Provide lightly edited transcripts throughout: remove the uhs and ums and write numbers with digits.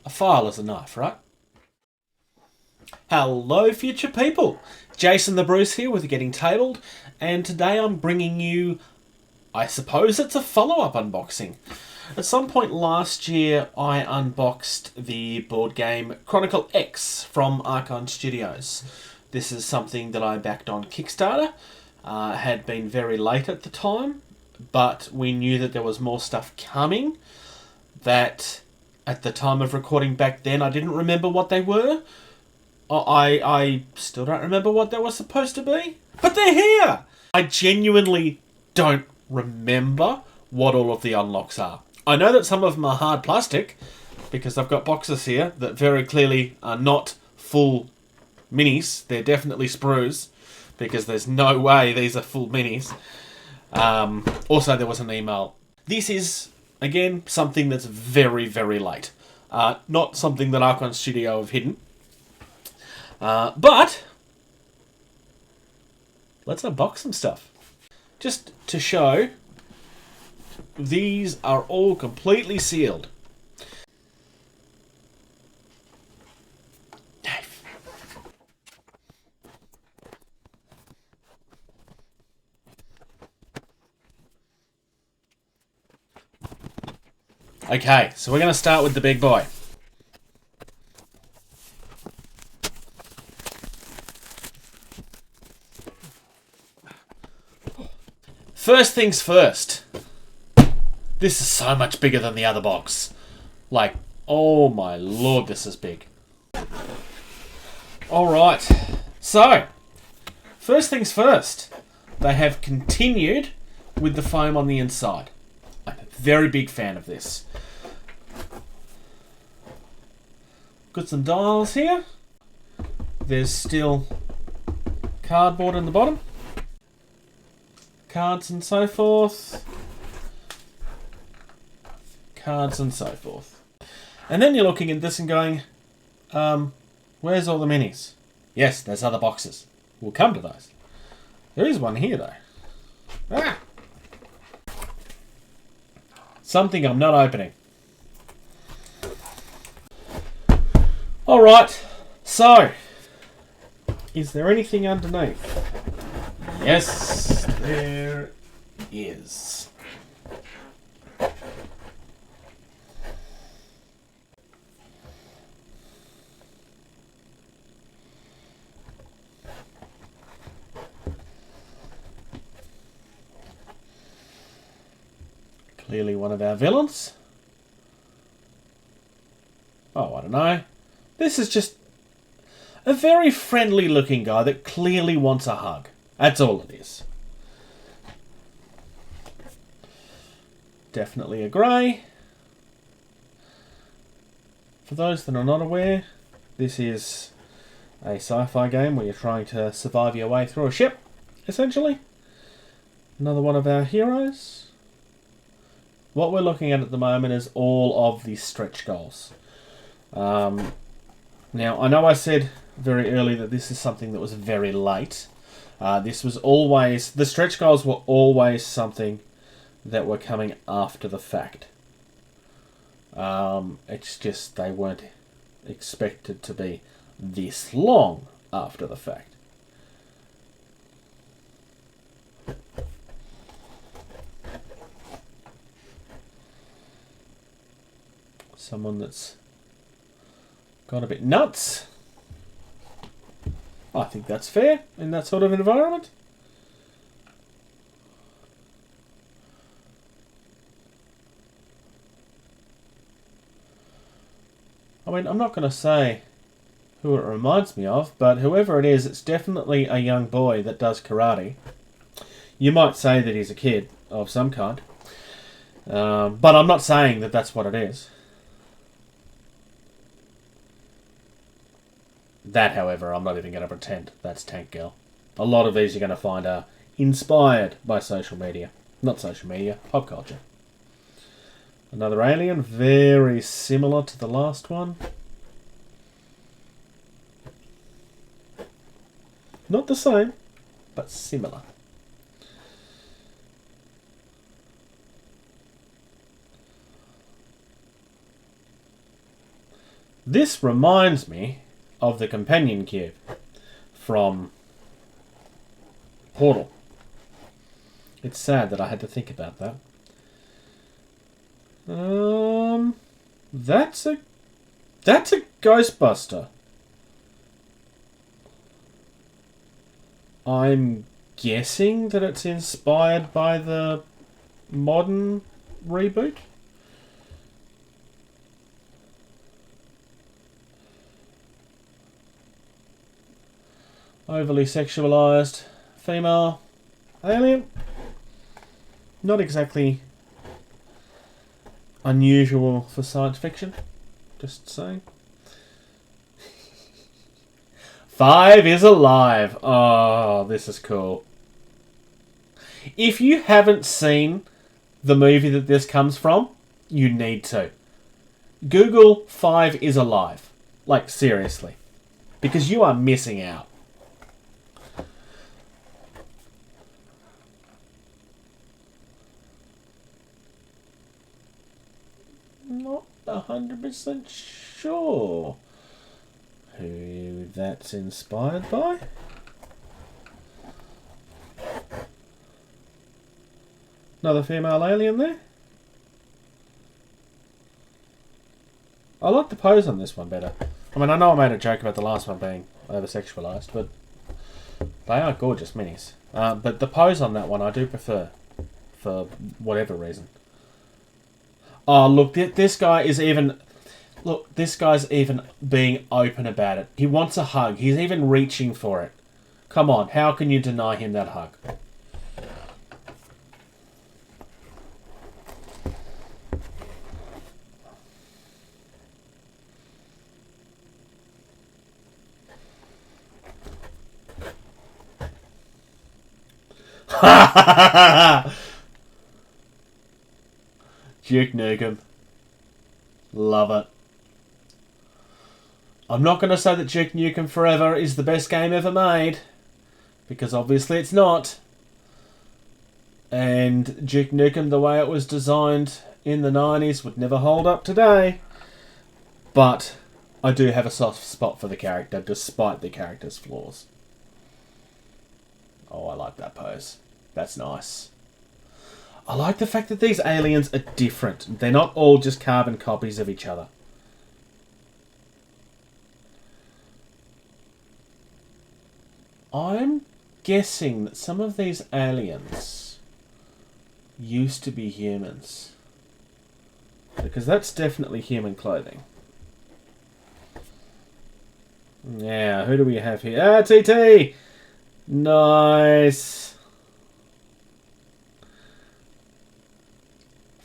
a file is enough, right? Hello, future people. Jason the Bruce here with Getting Tabled, and today I'm bringing you, I suppose it's a follow-up unboxing. At some point last year, I unboxed the board game Chronicle X from Archon Studios. This is something that I backed on Kickstarter. Had been very late at the time, but we knew that there was more stuff coming that at the time of recording back then I didn't remember what they were. I still don't remember what they were supposed to be, but they're here! I genuinely don't remember what all of the unlocks are. I know that some of them are hard plastic, because I've got boxes here that very clearly are not full minis. They're definitely sprues, because there's no way these are full minis. Also, there was an email. This is, again, something that's very, very late. Not something that Archon Studio have hidden. But let's unbox some stuff. Just to show, these are all completely sealed. Okay, so we're going to start with the big boy. First things first. This is so much bigger than the other box. Like, oh my lord, this is big. Alright, so, first things first. They have continued with the foam on the inside. I'm a very big fan of this. Got some dials here. There's still cardboard in the bottom. Cards and so forth. Cards and so forth. And then you're looking at this and going, where's all the minis? Yes, there's other boxes. We'll come to those. There is one here, though. Ah! Something I'm not opening. Alright, so, is there anything underneath? Yes, there is. Clearly one of our villains. Oh, I don't know. This is just a very friendly looking guy that clearly wants a hug. That's all it is. Definitely a grey. For those that are not aware, this is a sci-fi game where you're trying to survive your way through a ship, essentially. Another one of our heroes. What we're looking at the moment is all of the stretch goals. Now, I know I said very early that this is something that was very late. This was always... The stretch goals were always something that were coming after the fact. It's just they weren't expected to be this long after the fact. Someone that's got a bit nuts. I think that's fair in that sort of environment. I mean, I'm not going to say who it reminds me of, but whoever it is, it's definitely a young boy that does karate. You might say that he's a kid of some kind, but I'm not saying that that's what it is. That, however, I'm not even going to pretend that's Tank Girl. A lot of these you're going to find are inspired by social media. Not social media, pop culture. Another alien, very similar to the last one. Not the same, but similar. This reminds me of the companion cube from Portal. It's sad that I had to think about that. That's a Ghostbuster. I'm guessing that it's inspired by the modern reboot. Overly sexualized female alien. Not exactly unusual for science fiction. Just saying. 5 is alive. Oh, this is cool. If you haven't seen the movie that this comes from, you need to. Google 5 is alive. Like, seriously. Because you are missing out. Not 100% sure who that's inspired by. Another female alien there. I like the pose on this one better. I mean, I know I made a joke about the last one being over-sexualized, but they are gorgeous minis. But the pose on that one I do prefer, for whatever reason. Oh, look, this guy is even... Look, this guy's even being open about it. He wants a hug. He's even reaching for it. Come on, how can you deny him that hug? Duke Nukem. Love it. I'm not going to say that Duke Nukem Forever is the best game ever made, because obviously it's not. And Duke Nukem, the way it was designed in the 90s, would never hold up today. But I do have a soft spot for the character, despite the character's flaws. Oh, I like that pose. That's nice. I like the fact that these aliens are different. They're not all just carbon copies of each other. I'm guessing that some of these aliens used to be humans. Because that's definitely human clothing. Yeah, who do we have here? Ah, TT! Nice!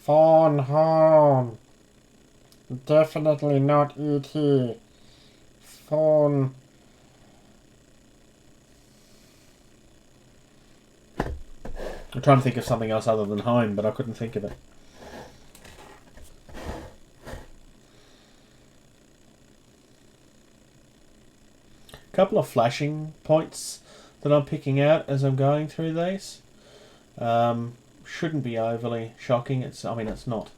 Phone home. Definitely not E.T. Phone. I'm trying to think of something else other than home, but I couldn't think of it. A couple of flashing points that I'm picking out as I'm going through these. Shouldn't be overly shocking. It's not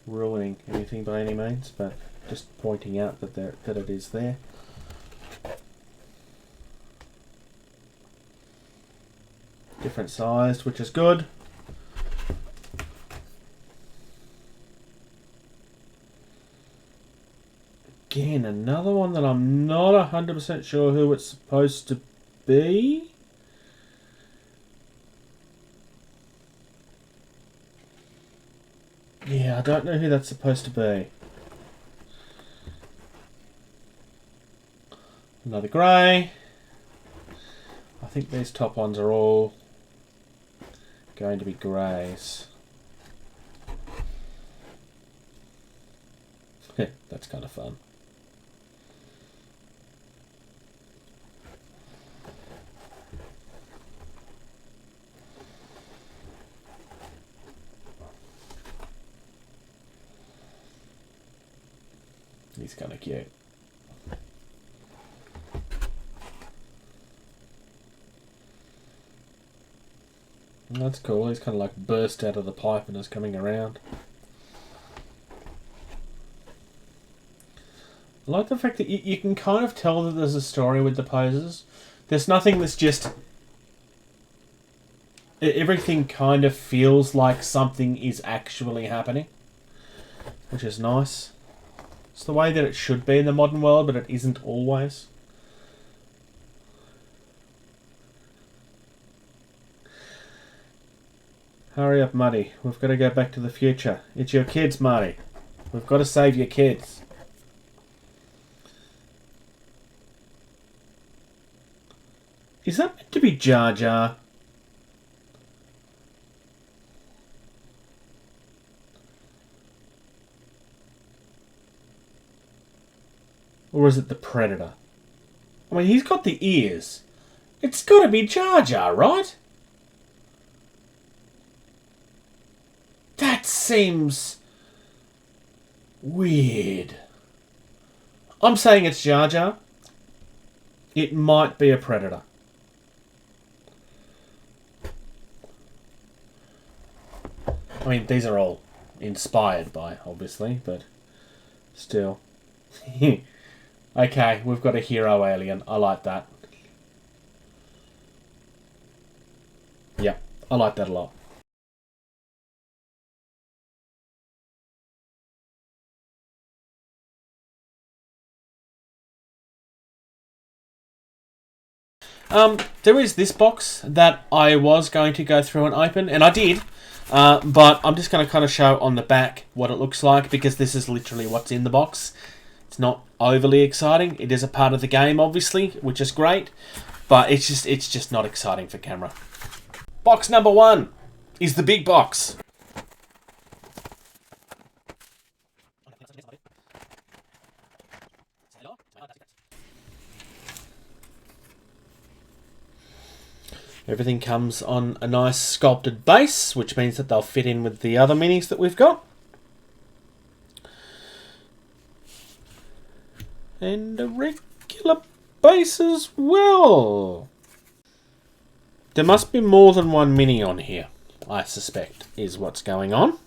ruining anything by any means, but just pointing out that it is there. Different sized, which is good. Again, another one that I'm not 100% sure who it's supposed to be. Yeah, I don't know who that's supposed to be. Another grey. I think these top ones are all going to be greys. That's kind of fun. He's kind of cute. That's cool. He's kind of like burst out of the pipe and is coming around. I like the fact that you can kind of tell that there's a story with the poses. There's nothing that's just... Everything kind of feels like something is actually happening, which is nice. It's the way that it should be in the modern world, but it isn't always. Hurry up, Marty. We've got to go back to the future. It's your kids, Marty. We've got to save your kids. Is that meant to be Jar Jar? Or is it the Predator? I mean, he's got the ears. It's got to be Jar Jar, right? That seems... weird. I'm saying it's Jar Jar. It might be a Predator. I mean, these are all inspired by, obviously, but still. Okay, we've got a hero alien. I like that. Yeah, I like that a lot. There is this box that I was going to go through and open, and I did. But I'm just going to kind of show on the back what it looks like, because this is literally what's in the box. It's not overly exciting. It is a part of the game, obviously, which is great, but it's just not exciting for camera. Box number 1 is the big box. Everything comes on a nice sculpted base, which means that they'll fit in with the other minis that we've got. And a regular base as well. There must be more than one mini on here, I suspect, is what's going on.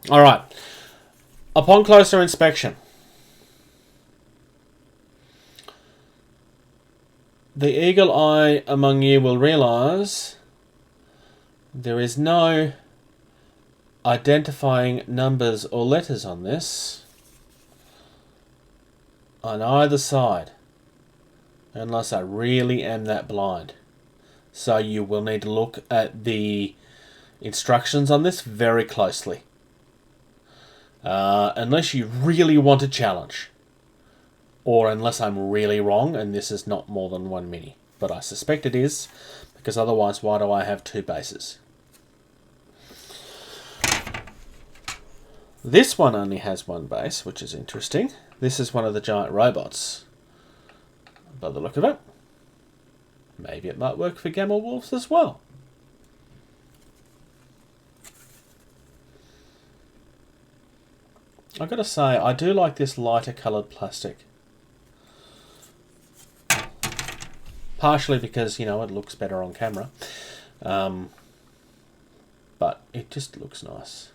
Alright. Upon closer inspection, the eagle eye among you will realise there is no identifying numbers or letters on this on either side, unless I really am that blind. So you will need to look at the instructions on this very closely, unless you really want a challenge, or unless I'm really wrong and this is not more than one mini. But I suspect it is, because otherwise why do I have 2 bases? This one only has 1 base, which is interesting. This is one of the giant robots, by the look of it. Maybe it might work for Gamma Wolves as well. I've got to say, I do like this lighter coloured plastic. Partially because, you know, it looks better on camera. But it just looks nice.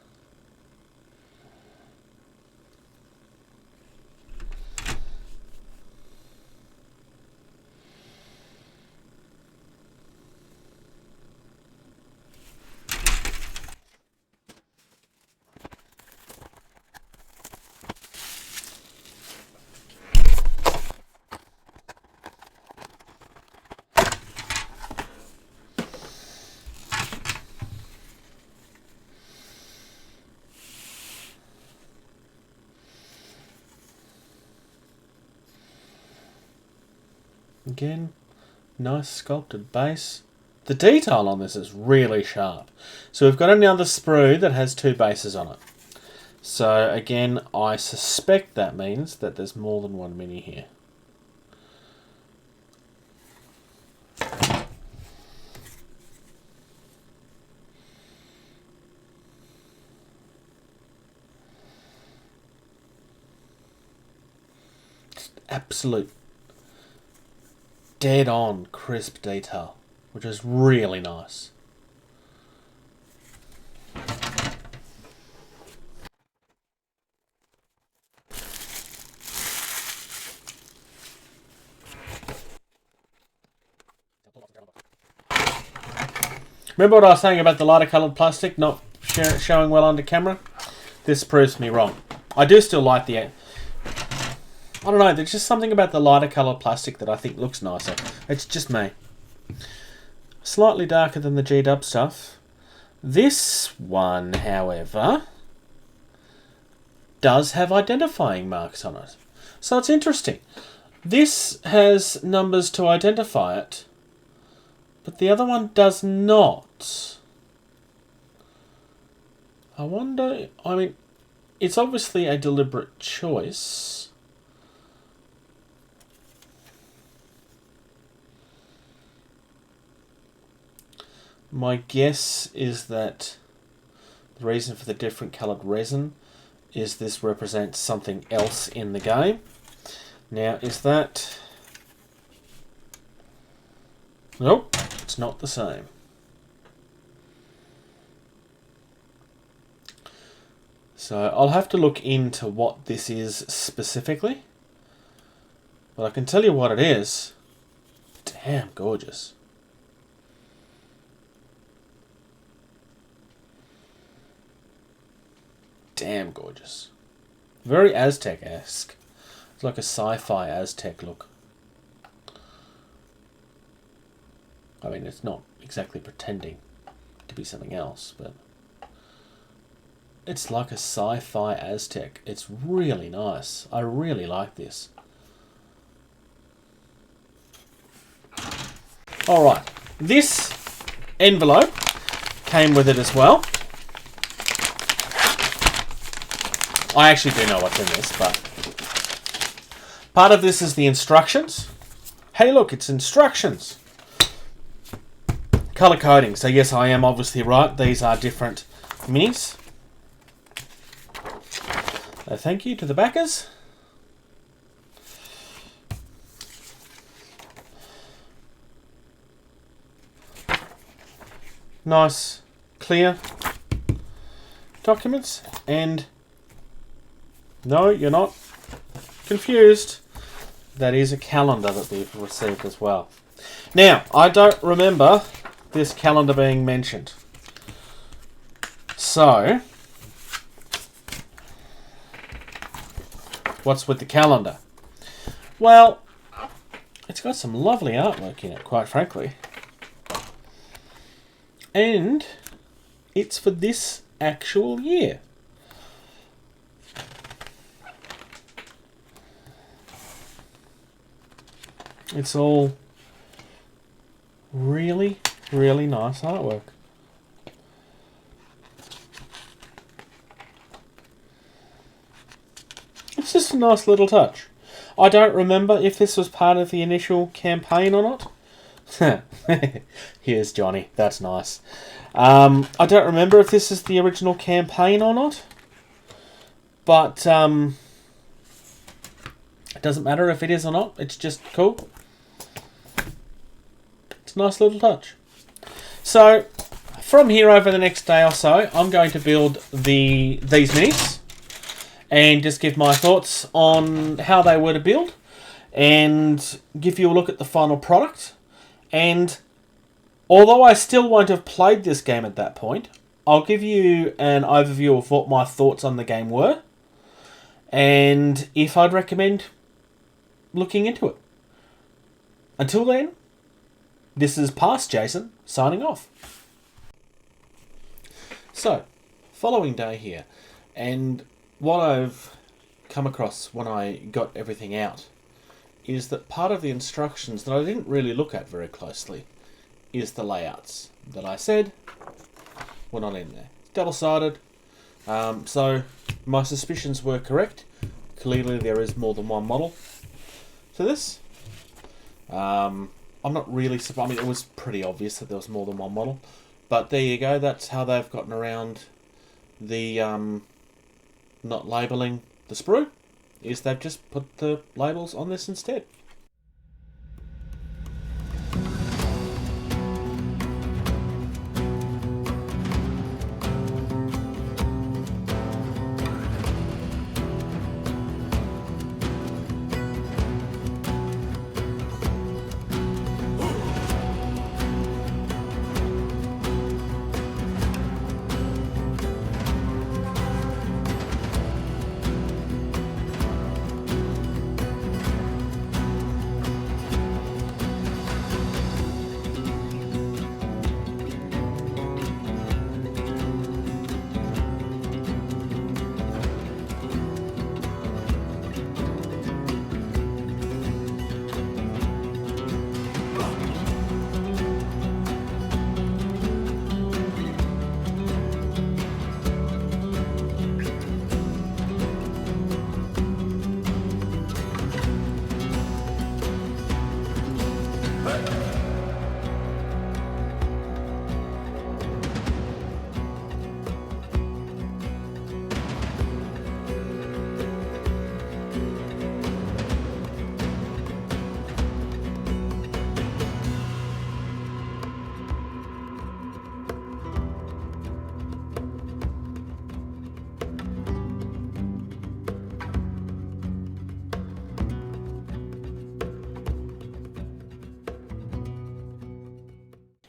Again, nice sculpted base. The detail on this is really sharp. So we've got another sprue that has 2 bases on it. So again, I suspect that means that there's more than 1 mini here. Just absolute dead on crisp detail, which is really nice. Remember what I was saying about the lighter coloured plastic not showing well under camera? This proves me wrong. I do still like the... I don't know, there's just something about the lighter coloured plastic that I think looks nicer. It's just me. Slightly darker than the G-Dub stuff. This one, however, does have identifying marks on it. So it's interesting. This has numbers to identify it, but the other one does not. I wonder... I mean, it's obviously a deliberate choice. My guess is that the reason for the different coloured resin is this represents something else in the game. Now, is that... Nope, it's not the same. So I'll have to look into what this is specifically. But I can tell you what it is. Damn gorgeous. Damn gorgeous. Very Aztec-esque. It's like a sci-fi Aztec look. I mean, it's not exactly pretending to be something else, but it's like a sci-fi Aztec. It's really nice. I really like this. Alright, this envelope came with it as well. I actually do know what's in this, but part of this is the instructions. Hey look, it's instructions. Colour coding. So yes, I am obviously right. These are different minis. So thank you to the backers. Nice, clear documents, and no, you're not confused. That is a calendar that we've received as well. Now, I don't remember this calendar being mentioned. So, what's with the calendar? Well, it's got some lovely artwork in it, quite frankly. And it's for this actual year. It's all really, really nice artwork. It's just a nice little touch. I don't remember if this was part of the initial campaign or not. Here's Johnny. That's nice. I don't remember if this is the original campaign or not. But it doesn't matter if it is or not. It's just cool. It's a nice little touch. So, from here over the next day or so, I'm going to build these minis and just give my thoughts on how they were to build and give you a look at the final product. And although I still won't have played this game at that point, I'll give you an overview of what my thoughts on the game were and if I'd recommend looking into it. Until then, this is Past Jason, signing off. So, following day here, and what I've come across when I got everything out is that part of the instructions that I didn't really look at very closely is the layouts that I said were not in there. It's double-sided, so my suspicions were correct. Clearly there is more than one model to this. I'm not really surprised. I mean, it was pretty obvious that there was more than one model. But there you go. That's how they've gotten around the not labelling the sprue. Is they've just put the labels on this instead.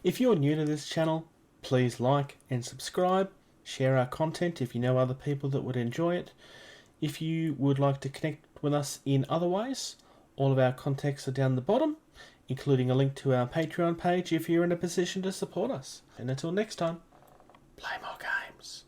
If you're new to this channel, please like and subscribe. Share our content if you know other people that would enjoy it. If you would like to connect with us in other ways, all of our contacts are down the bottom, including a link to our Patreon page if you're in a position to support us. And until next time, play more games.